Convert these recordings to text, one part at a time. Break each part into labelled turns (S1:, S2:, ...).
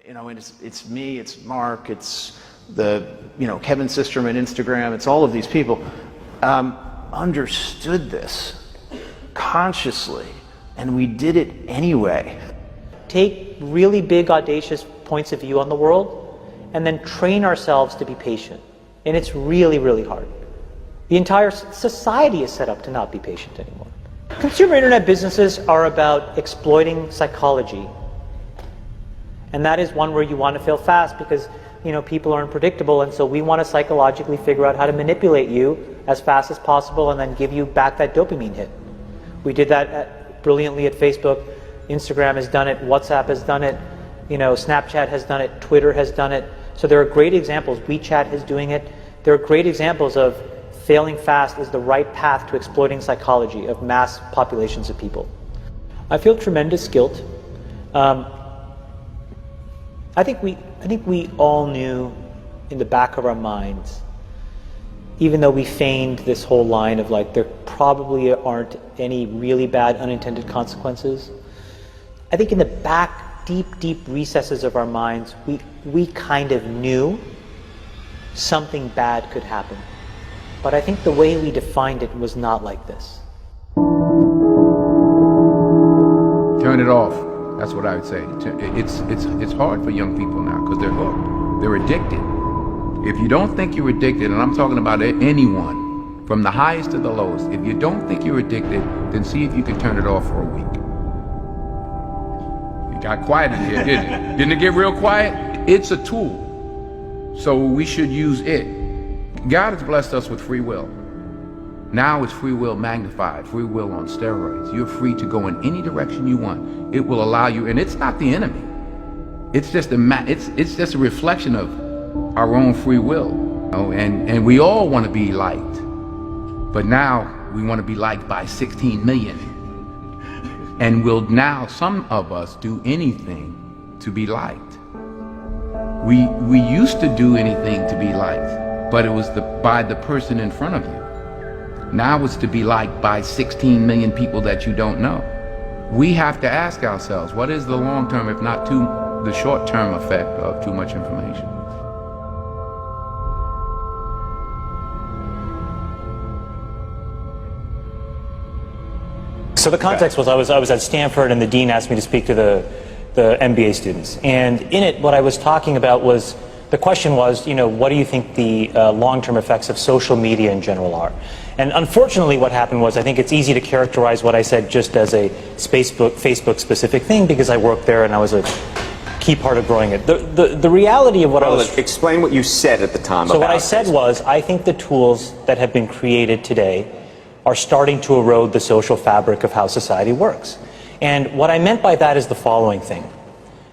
S1: You know, and it's me, it's Mark, it's Kevin Systerman, Instagram, it's all of these people, understood this consciously, and we did it anyway.
S2: Take really big, audacious points of view on the world, and then train ourselves to be patient. And it's really, really hard. The entire society is set up to not be patient anymore. Consumer internet businesses are about exploiting psychology. And that is one where you want to fail fast because, people are unpredictable, and so we want to psychologically figure out how to manipulate you as fast as possible and then give you back that dopamine hit. We did that brilliantly at Facebook. Instagram has done it, WhatsApp has done it, Snapchat has done it, Twitter has done it. So there are great examples. WeChat is doing it. There are great examples of failing fast is the right path to exploiting psychology of mass populations of people. I feel tremendous guilt. I think we all knew in the back of our minds, even though we feigned this whole line of there probably aren't any really bad unintended consequences. I think in the back, deep recesses of our minds, we kind of knew something bad could happen. But I think the way we defined it was not like this.
S3: Turn it off. That's what I would say. It's hard for young people now because they're hooked. They're addicted. If you don't think you're addicted, and I'm talking about anyone, from the highest to the lowest, if you don't think you're addicted, then see if you can turn it off for a week. It got quiet in here, didn't it? Didn't it get real quiet? It's a tool, so we should use it. God has blessed us with free will. Now it's free will magnified, free will on steroids. You're free to go in any direction you want. It will allow you, and it's not the enemy. It's just it's just a reflection of our own free will. And we all want to be liked. But now we want to be liked by 16 million. And will now some of us do anything to be liked. We used to do anything to be liked, but it was by the person in front of you. Now it's to be liked by 16 million people that you don't know. We have to ask ourselves, what is the long-term, if not the short-term effect of too much information?
S2: So the context was I was at Stanford, and the dean asked me to speak to the MBA students. And in it, what I was talking about was, the question was, what do you think the long-term effects of social media in general are? And unfortunately what happened was, I think it's easy to characterize what I said just as a Facebook-specific thing because I worked there and I was a key part of growing it. The reality of what I was...
S4: Explain what you said at the time.
S2: So what I said was, I think the tools that have been created today are starting to erode the social fabric of how society works. And what I meant by that is the following thing.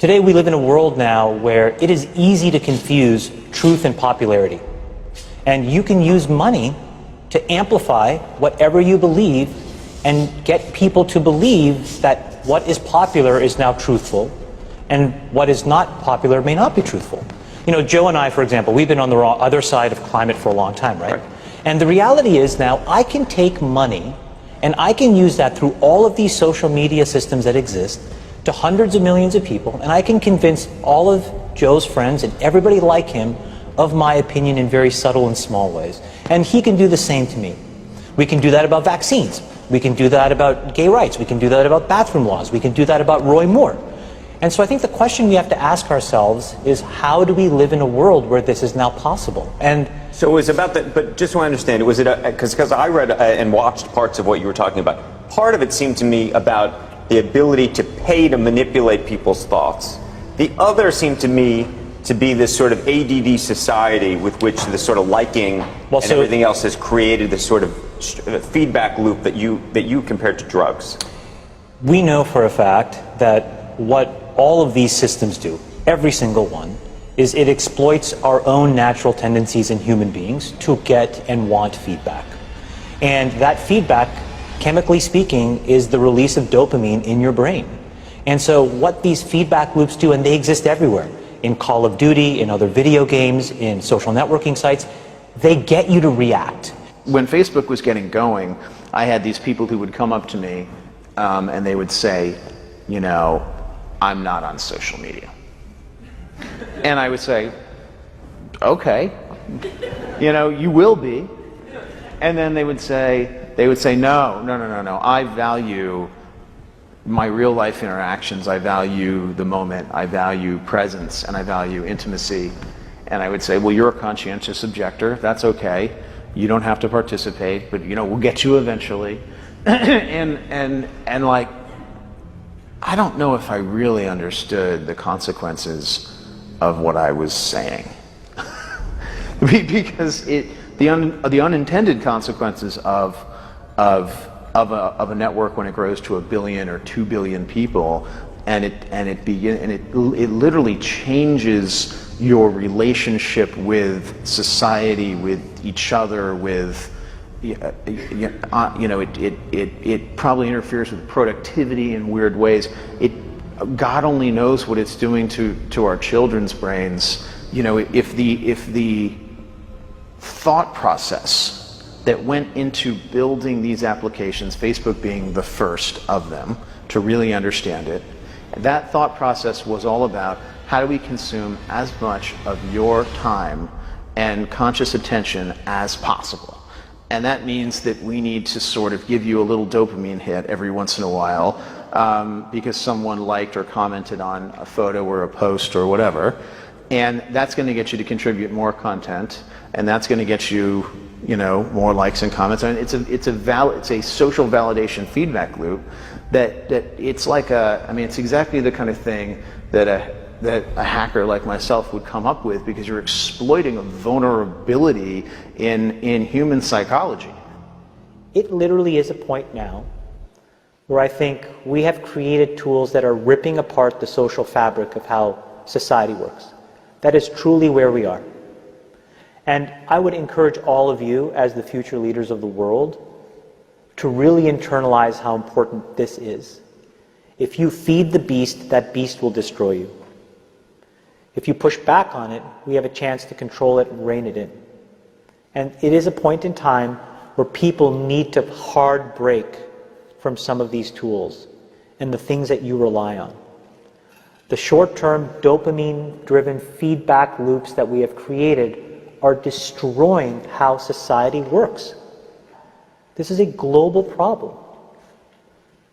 S2: Today we live in a world now where it is easy to confuse truth and popularity. And you can use money to amplify whatever you believe and get people to believe that what is popular is now truthful and what is not popular may not be truthful. Joe and I, for example, we've been on the other side of climate for a long time, right? And the reality is now I can take money and I can use that through all of these social media systems that exist to hundreds of millions of people, and I can convince all of Joe's friends and everybody like him of my opinion in very subtle and small ways. And he can do the same to me. We can do that about vaccines. We can do that about gay rights. We can do that about bathroom laws. We can do that about Roy Moore. And so I think the question we have to ask ourselves is, how do we live in a world where this is now possible? And
S4: so it was about that, but just so I understand, was it because I read and watched parts of what you were talking about. Part of it seemed to me about the ability to pay to manipulate people's thoughts. The other seemed to me to be this sort of ADD society with which the sort of liking and everything else has created this sort of feedback loop that you compared to drugs.
S2: We know for a fact that what all of these systems do, every single one, is it exploits our own natural tendencies in human beings to get and want feedback. And that feedback, chemically speaking, is the release of dopamine in your brain. And so what these feedback loops do, and they exist everywhere, in Call of Duty, in other video games, in social networking sites, they get you to react.
S1: When Facebook was getting going, I had these people who would come up to me and they would say, I'm not on social media. And I would say, okay, you will be. And then they would say, no, I value my real life interactions, I value the moment, I value presence, and I value intimacy. And I would say, well, you're a conscientious objector, that's okay. You don't have to participate, but we'll get you eventually. and like, I don't know if I really understood the consequences of what I was saying. Because the unintended consequences of a network when it grows to 1 billion or 2 billion people, and it literally changes your relationship with society, with each other, with it probably interferes with productivity in weird ways. God only knows what it's doing to our children's brains. If the thought process that went into building these applications, Facebook being the first of them to really understand it, that thought process was all about how do we consume as much of your time and conscious attention as possible. And that means that we need to sort of give you a little dopamine hit every once in a while because someone liked or commented on a photo or a post or whatever. And that's going to get you to contribute more content, and that's going to get you, more likes and comments. And it's a social validation feedback loop that it's like it's exactly the kind of thing that a hacker like myself would come up with, because you're exploiting a vulnerability in human psychology.
S2: It literally is a point now where I think we have created tools that are ripping apart the social fabric of how society works. That is truly where we are. And I would encourage all of you, as the future leaders of the world, to really internalize how important this is. If you feed the beast, that beast will destroy you. If you push back on it, we have a chance to control it and rein it in. And it is a point in time where people need to hard break from some of these tools and the things that you rely on. The short-term dopamine-driven feedback loops that we have created are destroying how society works. This is a global problem.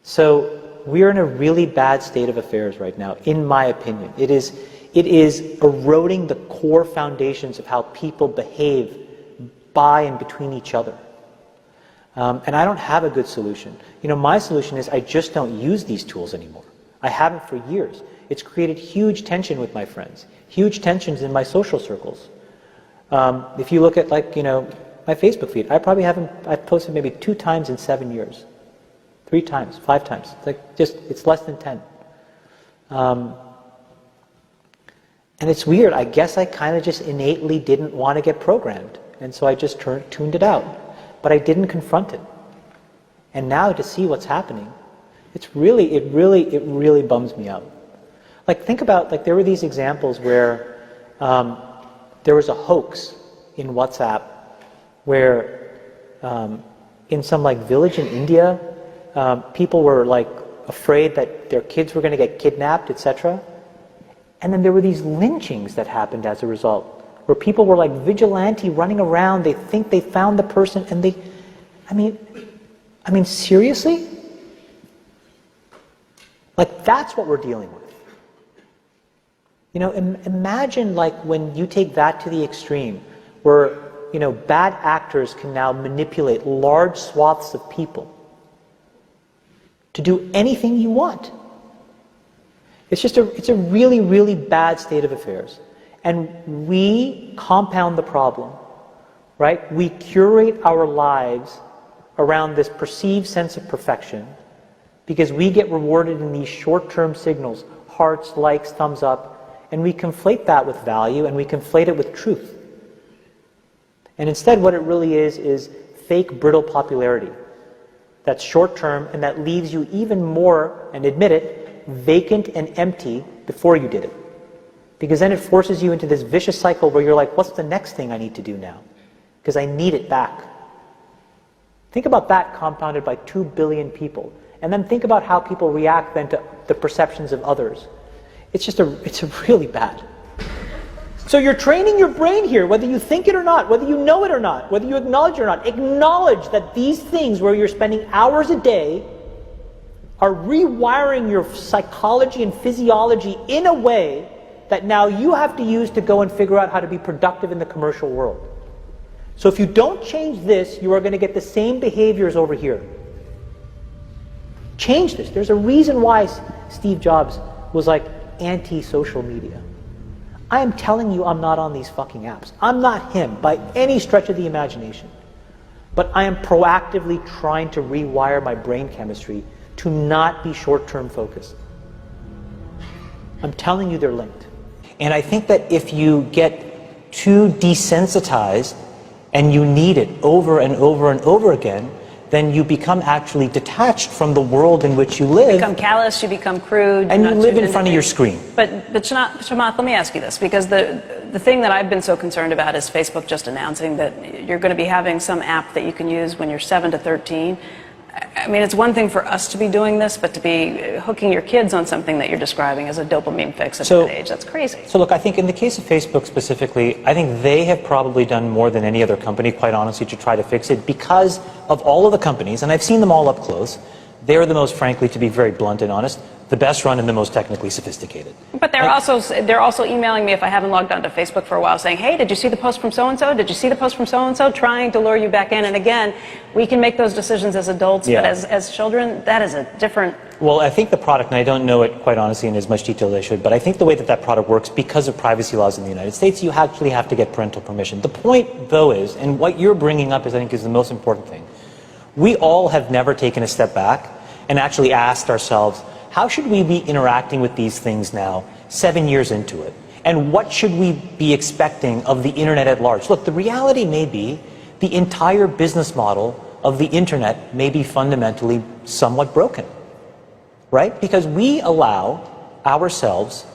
S2: So we're in a really bad state of affairs right now, in my opinion. It is eroding the core foundations of how people behave by and between each other. And I don't have a good solution. My solution is I just don't use these tools anymore. I haven't for years. It's created huge tension with my friends, huge tensions in my social circles. If you look at my Facebook feed, I've posted maybe 2 times in 7 years. 3 times, 5 times. It's less than 10. And it's weird. I guess I kind of just innately didn't want to get programmed. And so I just tuned it out. But I didn't confront it. And now to see what's happening, it really bums me out. Think about, there were these examples where there was a hoax in WhatsApp where in some village in India, people were afraid that their kids were going to get kidnapped, etc. And then there were these lynchings that happened as a result, where people were vigilante running around. They think they found the person, and I mean, seriously? That's what we're dealing with. Imagine when you take that to the extreme, where bad actors can now manipulate large swaths of people to do anything you want. It's a really, really bad state of affairs. And we compound the problem, right? We curate our lives around this perceived sense of perfection because we get rewarded in these short-term signals, hearts, likes, thumbs up, and we conflate that with value and we conflate it with truth. And instead what it really is fake, brittle popularity that's short-term and that leaves you even more, and admit it, vacant and empty before you did it. Because then it forces you into this vicious cycle where you're like, what's the next thing I need to do now? Because I need it back. Think about that compounded by 2 billion people. And then think about how people react then to the perceptions of others. It's really bad. So you're training your brain here, whether you think it or not, whether you know it or not, whether you acknowledge it or not. Acknowledge that these things where you're spending hours a day are rewiring your psychology and physiology in a way that now you have to use to go and figure out how to be productive in the commercial world. So if you don't change this, you are going to get the same behaviors over here. Change this. There's a reason why Steve Jobs was like anti-social media. I am telling you I'm not on these fucking apps. I'm not him by any stretch of the imagination. But I am proactively trying to rewire my brain chemistry to not be short-term focused. I'm telling you they're linked. And I think that if you get too desensitized and you need it over and over and over again, then you become actually detached from the world in which you live.
S5: You become callous, you become crude.
S2: And you live in front of your screen.
S5: But Chamath, let me ask you this, because the thing that I've been so concerned about is Facebook just announcing that you're going to be having some app that you can use when you're 7 to 13. I mean, it's one thing for us to be doing this, but to be hooking your kids on something that you're describing as a dopamine fix at that age, that's crazy.
S2: So look, I think in the case of Facebook specifically, I think they have probably done more than any other company, quite honestly, to try to fix it because of all of the companies, and I've seen them all up close. They're the most, frankly, to be very blunt and honest, the best run and the most technically sophisticated.
S5: But they're also emailing me if I haven't logged onto Facebook for a while saying, hey, did you see the post from so-and-so? Did you see the post from so-and-so? Trying to lure you back in. And again, we can make those decisions as adults, but as children, that is a different...
S2: Well, I think the product, and I don't know it quite honestly in as much detail as I should, but I think the way that that product works, because of privacy laws in the United States, you actually have to get parental permission. The point, though, is, and what you're bringing up is, I think, is the most important thing. We all have never taken a step back and actually asked ourselves, how should we be interacting with these things now, 7 years into it? And what should we be expecting of the internet at large? Look, the reality may be the entire business model of the internet may be fundamentally somewhat broken, right? Because we allow ourselves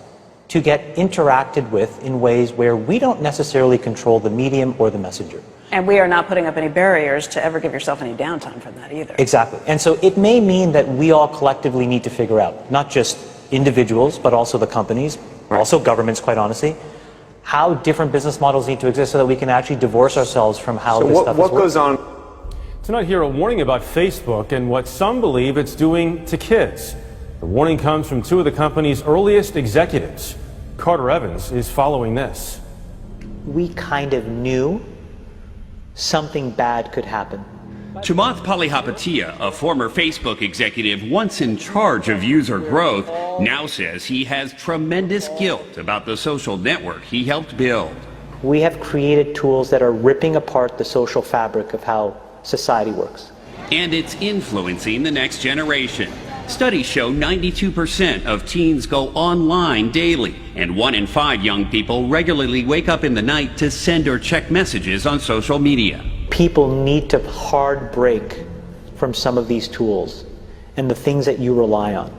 S2: to get interacted with in ways where we don't necessarily control the medium or the messenger.
S5: And we are not putting up any barriers to ever give yourself any downtime from that either.
S2: Exactly. And so it may mean that we all collectively need to figure out, not just individuals, but also the companies, also governments, quite honestly, how different business models need to exist so that we can actually divorce ourselves from how this stuff is working.
S4: What goes on?
S6: Tonight here, a warning about Facebook and what some believe it's doing to kids. The warning comes from two of the company's earliest executives. Carter Evans is following this.
S2: We kind of knew something bad could happen.
S7: Chamath Palihapitiya, a former Facebook executive once in charge of user growth, now says he has tremendous guilt about the social network he helped build.
S2: We have created tools that are ripping apart the social fabric of how society works.
S7: And it's influencing the next generation. Studies show 92% of teens go online daily, and 1 in 5 young people regularly wake up in the night to send or check messages on social media.
S2: People need to hard break from some of these tools and the things that you rely on.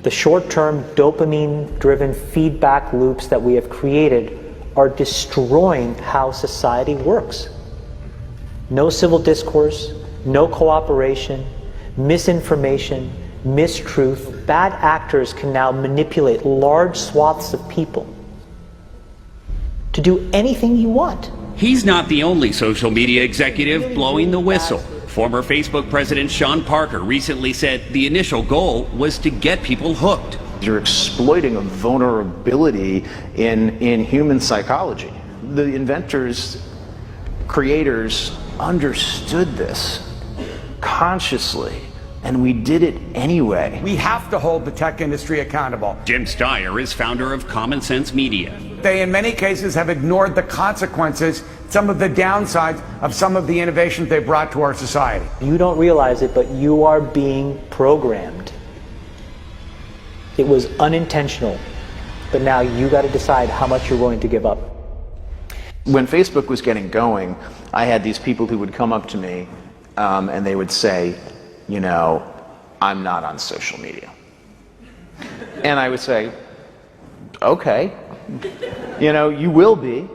S2: The short-term dopamine-driven feedback loops that we have created are destroying how society works. No civil discourse, no cooperation, misinformation, mistruth. Bad actors can now manipulate large swaths of people to do anything you want.
S7: He's not the only social media executive blowing the whistle. Former Facebook president Sean Parker recently said the initial goal was to get people hooked.
S1: You're exploiting a vulnerability in human psychology. The inventors, creators understood this consciously, and we did it anyway.
S8: We have to hold the tech industry accountable.
S7: Jim Steyer is founder of Common Sense Media.
S8: They, in many cases, have ignored the consequences, some of the downsides of some of the innovations they brought to our society.
S2: You don't realize it, but you are being programmed. It was unintentional, but now you got to decide how much you're willing to give up.
S1: When Facebook was getting going, I had these people who would come up to me and they would say, you know, I'm not on social media. And I would say, okay, you know, you will be.